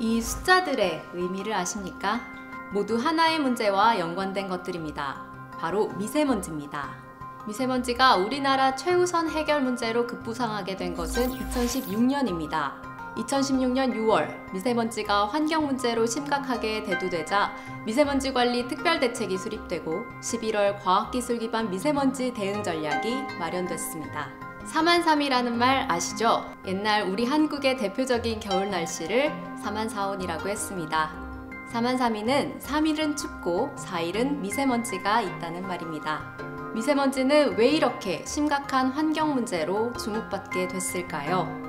이 숫자들의 의미를 아십니까? 모두 하나의 문제와 연관된 것들입니다. 바로 미세먼지입니다. 미세먼지가 우리나라 최우선 해결 문제로 급부상하게 된 것은 2016년입니다. 2016년 6월 미세먼지가 환경 문제로 심각하게 대두되자 미세먼지 관리 특별대책이 수립되고 11월 과학기술 기반 미세먼지 대응 전략이 마련됐습니다. 4만3이라는 말 아시죠? 옛날 우리 한국의 대표적인 겨울 날씨를 4만4온이라고 했습니다. 4만3일은 3일은 춥고 4일은 미세먼지가 있다는 말입니다. 미세먼지는 왜 이렇게 심각한 환경 문제로 주목받게 됐을까요?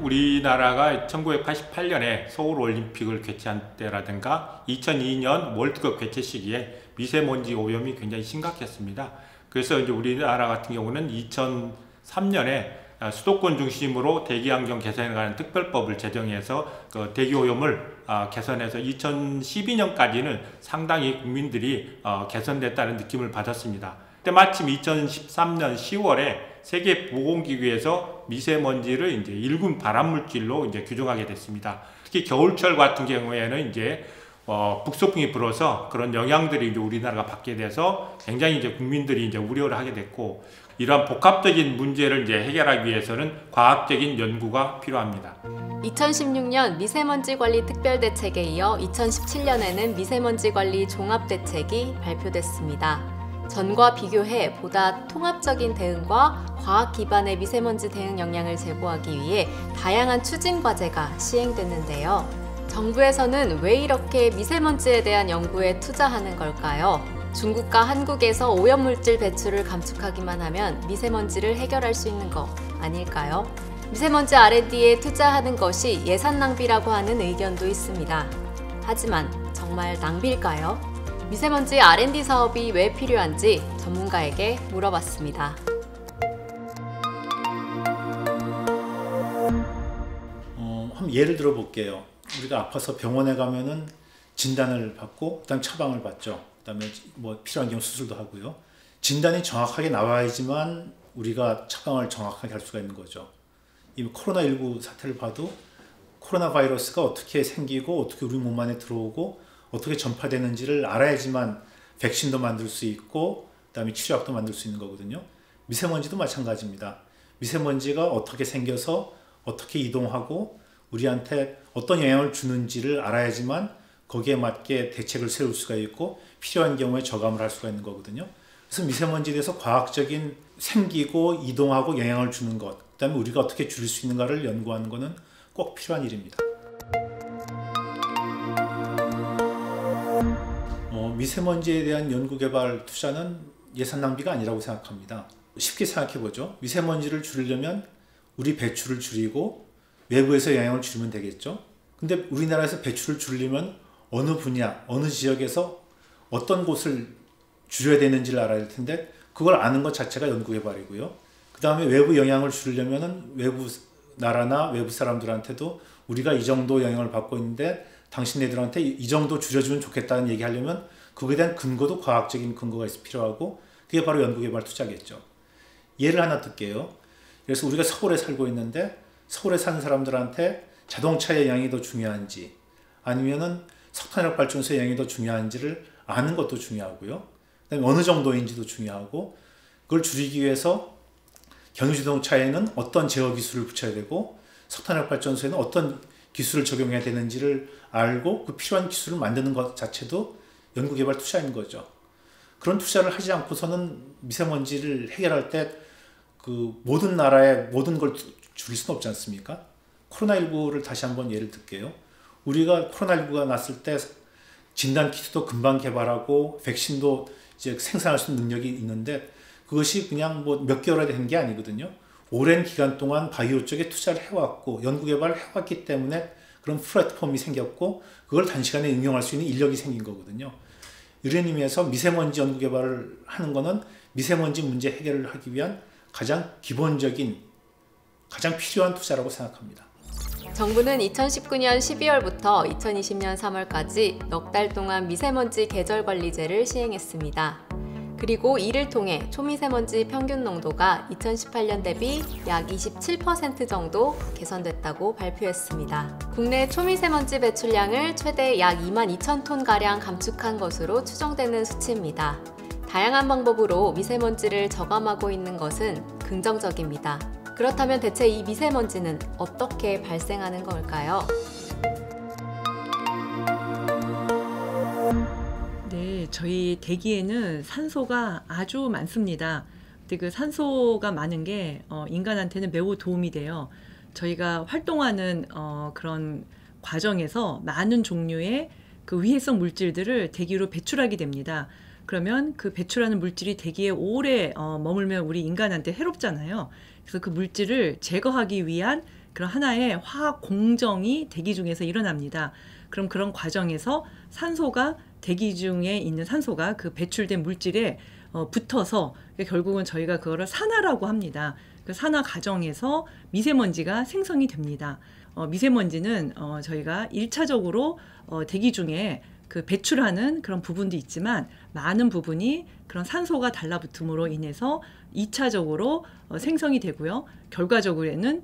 우리나라가 1988년에 서울올림픽을 개최한 때라든가 2002년 월드컵 개최 시기에 미세먼지 오염이 굉장히 심각했습니다. 그래서 이제 우리나라 같은 경우는 2003년에 수도권 중심으로 대기환경 개선에 관한 특별법을 제정해서 그 대기오염을 개선해서 2012년까지는 상당히 국민들이 개선됐다는 느낌을 받았습니다. 그때 마침 2013년 10월에 세계보건기구에서 미세먼지를 이제 1군 발암물질로 이제 규정하게 됐습니다. 특히 겨울철 같은 경우에는 이제 북소풍이 불어서 그런 영향들이 이제 우리나라가 받게 돼서 굉장히 이제 국민들이 이제 우려를 하게 됐고, 이러한 복합적인 문제를 이제 해결하기 위해서는 과학적인 연구가 필요합니다. 2016년 미세먼지 관리 특별대책에 이어 2017년에는 미세먼지 관리 종합대책이 발표됐습니다. 전과 비교해 보다 통합적인 대응과 과학 기반의 미세먼지 대응 역량을 제고하기 위해 다양한 추진 과제가 시행됐는데요. 정부에서는 왜 이렇게 미세먼지에 대한 연구에 투자하는 걸까요? 중국과 한국에서 오염물질 배출을 감축하기만 하면 미세먼지를 해결할 수 있는 거 아닐까요? 미세먼지 R&D에 투자하는 것이 예산 낭비라고 하는 의견도 있습니다. 하지만 정말 낭비일까요? 미세먼지 R&D 사업이 왜 필요한지 전문가에게 물어봤습니다. 한번 예를 들어 볼게요. 우리가 아파서 병원에 가면은 진단을 받고 그다음 처방을 받죠. 그다음에 뭐 필요한 경우 수술도 하고요. 진단이 정확하게 나와야지만 우리가 처방을 정확하게 할 수가 있는 거죠. 이 코로나19 사태를 봐도 코로나 바이러스가 어떻게 생기고 어떻게 우리 몸 안에 들어오고 어떻게 전파되는지를 알아야지만 백신도 만들 수 있고 그다음에 치료약도 만들 수 있는 거거든요. 미세먼지도 마찬가지입니다. 미세먼지가 어떻게 생겨서 어떻게 이동하고 우리한테 어떤 영향을 주는지를 알아야지만 거기에 맞게 대책을 세울 수가 있고 필요한 경우에 저감을 할 수가 있는 거거든요. 그래서 미세먼지에 대해서 과학적인 생기고 이동하고 영향을 주는 것, 그다음에 우리가 어떻게 줄일 수 있는가를 연구하는 것은 꼭 필요한 일입니다. 미세먼지에 대한 연구개발 투자는 예산 낭비가 아니라고 생각합니다. 쉽게 생각해보죠. 미세먼지를 줄이려면 우리 배출을 줄이고 외부에서 영향을 줄이면 되겠죠. 근데 우리나라에서 배출을 줄이려면 어느 분야, 어느 지역에서 어떤 곳을 줄여야 되는지를 알아야 할 텐데 그걸 아는 것 자체가 연구개발이고요. 그 다음에 외부 영향을 줄이려면 외부 나라나 외부 사람들한테도 우리가 이 정도 영향을 받고 있는데 당신네들한테 이 정도 줄여주면 좋겠다는 얘기하려면 그거에 대한 근거도 과학적인 근거가 필요하고 그게 바로 연구개발 투자겠죠. 예를 하나 들게요. 그래서 우리가 서울에 살고 있는데 서울에 사는 사람들한테 자동차의 영향이 더 중요한지 아니면은 석탄화력 발전소의 영향이 더 중요한지를 아는 것도 중요하고요. 그다음에 어느 정도인지도 중요하고 그걸 줄이기 위해서 경유자동차에는 어떤 제어 기술을 붙여야 되고 석탄화력 발전소에는 어떤 기술을 적용해야 되는지를 알고 그 필요한 기술을 만드는 것 자체도 연구개발 투자인 거죠. 그런 투자를 하지 않고서는 미세먼지를 해결할 때 그 모든 나라의 모든 걸 줄일 수는 없지 않습니까? 코로나19를 다시 한번 예를 들게요. 우리가 코로나19가 났을 때 진단키트도 금방 개발하고 백신도 이제 생산할 수 있는 능력이 있는데 그것이 그냥 뭐 몇 개월에 된 게 아니거든요. 오랜 기간 동안 바이오 쪽에 투자를 해왔고 연구개발을 해왔기 때문에 그런 플랫폼이 생겼고 그걸 단시간에 응용할 수 있는 인력이 생긴 거거든요. 이런 의미에서 미세먼지 연구개발을 하는 거는 미세먼지 문제 해결을 하기 위한 가장 기본적인 가장 필요한 투자라고 생각합니다. 정부는 2019년 12월부터 2020년 3월까지 넉 달 동안 미세먼지 계절관리제를 시행했습니다. 그리고 이를 통해 초미세먼지 평균 농도가 2018년 대비 약 27% 정도 개선됐다고 발표했습니다. 국내 초미세먼지 배출량을 최대 약 22,000톤가량 감축한 것으로 추정되는 수치입니다. 다양한 방법으로 미세먼지를 저감하고 있는 것은 긍정적입니다. 그렇다면 대체 이 미세먼지는 어떻게 발생하는 걸까요? 네, 저희 대기에는 산소가 아주 많습니다. 근데 그 산소가 많은 게 인간한테는 매우 도움이 돼요. 저희가 활동하는 그런 과정에서 많은 종류의 그 위해성 물질들을 대기로 배출하게 됩니다. 그러면 그 배출하는 물질이 대기에 오래 머물면 우리 인간한테 해롭잖아요. 그래서 그 물질을 제거하기 위한 그런 하나의 화학 공정이 대기 중에서 일어납니다. 그럼 그런 과정에서 산소가 대기 중에 있는 산소가 그 배출된 물질에 붙어서 결국은 저희가 그거를 산화라고 합니다. 그 산화 과정에서 미세먼지가 생성이 됩니다. 미세먼지는 저희가 1차적으로 대기 중에 그 배출하는 그런 부분도 있지만 많은 부분이 그런 산소가 달라붙음으로 인해서 2차적으로 생성이 되고요. 결과적으로는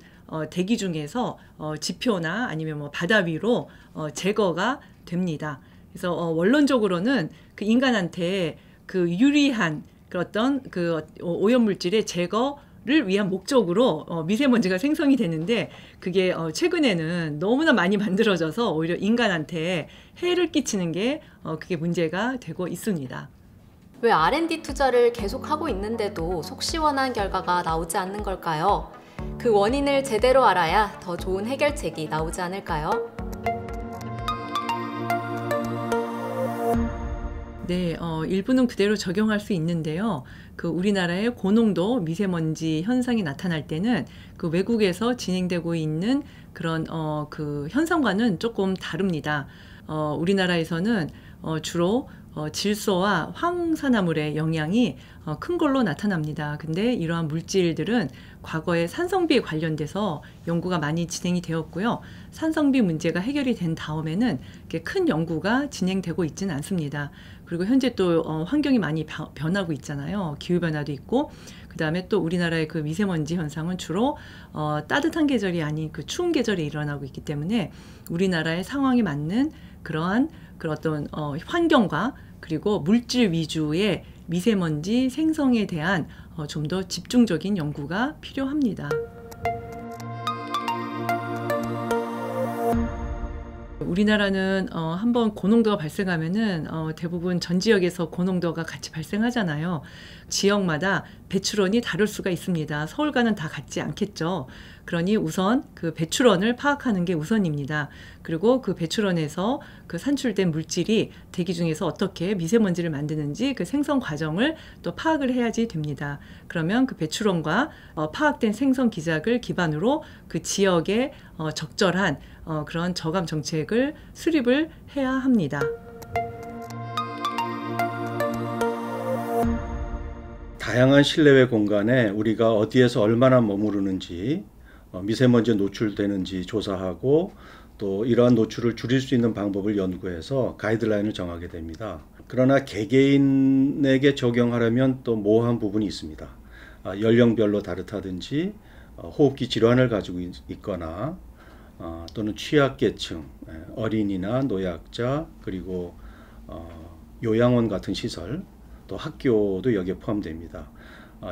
대기 중에서 지표나 아니면 뭐 바다 위로 제거가 됩니다. 그래서 원론적으로는 그 인간한테 그 유리한 그 어떤 그 오염물질의 제거를 위한 목적으로 미세먼지가 생성이 되는데 그게 최근에는 너무나 많이 만들어져서 오히려 인간한테 해를 끼치는 게 그게 문제가 되고 있습니다. 왜 R&D 투자를 계속하고 있는데도 속 시원한 결과가 나오지 않는 걸까요? 그 원인을 제대로 알아야 더 좋은 해결책이 나오지 않을까요? 네, 일부는 그대로 적용할 수 있는데요. 그 우리나라의 고농도 미세먼지 현상이 나타날 때는 그 외국에서 진행되고 있는 그런 그 현상과는 조금 다릅니다. 우리나라에서는 주로 질소와 황산화물의 영향이 큰 걸로 나타납니다. 근데 이러한 물질들은 과거에 산성비에 관련돼서 연구가 많이 진행이 되었고요. 산성비 문제가 해결이 된 다음에는 큰 연구가 진행되고 있지는 않습니다. 그리고 현재 또 환경이 많이 변하고 있잖아요. 기후변화도 있고 그 다음에 또 우리나라의 그 미세먼지 현상은 주로 따뜻한 계절이 아닌 그 추운 계절에 일어나고 있기 때문에 우리나라의 상황에 맞는 그러한 그런 어떤 환경과 그리고 물질 위주의 미세먼지 생성에 대한 좀 더 집중적인 연구가 필요합니다. 우리나라는 한번 고농도가 발생하면은 대부분 전 지역에서 고농도가 같이 발생하잖아요. 지역마다 배출원이 다를 수가 있습니다. 서울과는 다 같지 않겠죠. 그러니 우선 그 배출원을 파악하는 게 우선입니다. 그리고 그 배출원에서 그 산출된 물질이 대기 중에서 어떻게 미세먼지를 만드는지 그 생성 과정을 또 파악을 해야지 됩니다. 그러면 그 배출원과 파악된 생성 기작을 기반으로 그 지역에 적절한 그런 저감 정책을 수립을 해야 합니다. 다양한 실내외 공간에 우리가 어디에서 얼마나 머무르는지 미세먼지에 노출되는지 조사하고 또 이러한 노출을 줄일 수 있는 방법을 연구해서 가이드라인을 정하게 됩니다. 그러나 개개인에게 적용하려면 또 모호한 부분이 있습니다. 연령별로 다르다든지 호흡기 질환을 가지고 있거나 또는 취약계층, 어린이나 노약자, 그리고 요양원 같은 시설, 또 학교도 여기에 포함됩니다.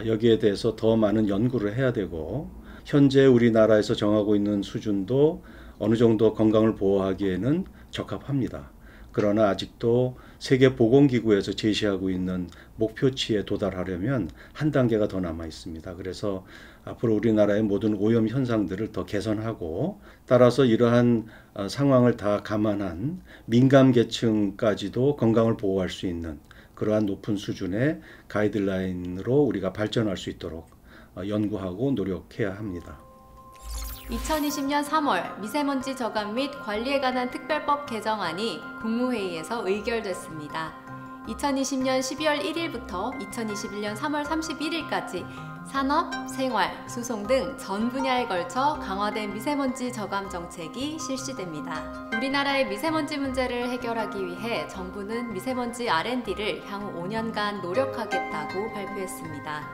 여기에 대해서 더 많은 연구를 해야 되고 현재 우리나라에서 정하고 있는 수준도 어느 정도 건강을 보호하기에는 적합합니다. 그러나 아직도 세계보건기구에서 제시하고 있는 목표치에 도달하려면 한 단계가 더 남아 있습니다. 그래서 앞으로 우리나라의 모든 오염 현상들을 더 개선하고 따라서 이러한 상황을 다 감안한 민감계층까지도 건강을 보호할 수 있는 그러한 높은 수준의 가이드라인으로 우리가 발전할 수 있도록 연구하고 노력해야 합니다. 2020년 3월 미세먼지 저감 및 관리에 관한 특별법 개정안이 국무회의에서 의결됐습니다. 2020년 12월 1일부터 2021년 3월 31일까지 산업, 생활, 수송 등 전 분야에 걸쳐 강화된 미세먼지 저감 정책이 실시됩니다. 우리나라의 미세먼지 문제를 해결하기 위해 정부는 미세먼지 R&D를 향후 5년간 노력하겠다고 발표했습니다.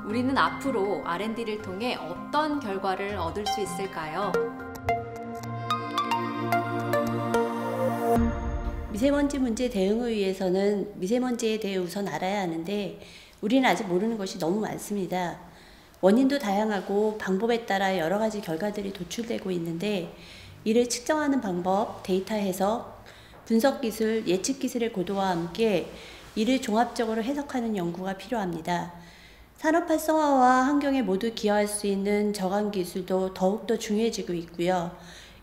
우리는 앞으로 R&D를 통해 어떤 결과를 얻을 수 있을까요? 미세먼지 문제 대응을 위해서는 미세먼지에 대해 우선 알아야 하는데 우리는 아직 모르는 것이 너무 많습니다. 원인도 다양하고 방법에 따라 여러 가지 결과들이 도출되고 있는데 이를 측정하는 방법, 데이터 해석, 분석 기술, 예측 기술의 고도와 함께 이를 종합적으로 해석하는 연구가 필요합니다. 산업 활성화와 환경에 모두 기여할 수 있는 저감 기술도 더욱더 중요해지고 있고요.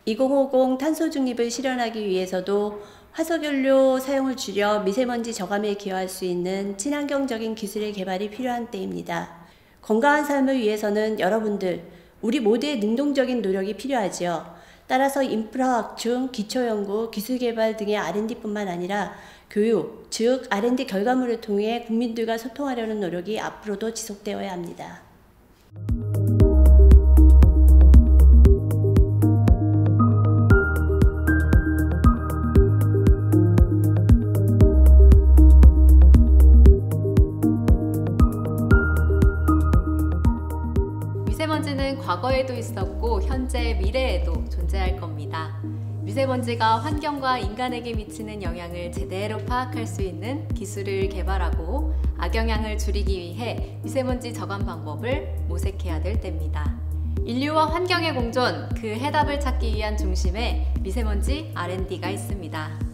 2050 탄소 중립을 실현하기 위해서도 화석연료 사용을 줄여 미세먼지 저감에 기여할 수 있는 친환경적인 기술의 개발이 필요한 때입니다. 건강한 삶을 위해서는 여러분들, 우리 모두의 능동적인 노력이 필요하지요. 따라서 인프라 확충, 기초연구, 기술개발 등의 R&D뿐만 아니라 교육, 즉 R&D 결과물을 통해 국민들과 소통하려는 노력이 앞으로도 지속되어야 합니다. 미세먼지는 과거에도 있었고 현재, 미래에도 존재할 겁니다. 미세먼지가 환경과 인간에게 미치는 영향을 제대로 파악할 수 있는 기술을 개발하고 악영향을 줄이기 위해 미세먼지 저감 방법을 모색해야 될 때입니다. 인류와 환경의 공존, 그 해답을 찾기 위한 중심에 미세먼지 R&D가 있습니다.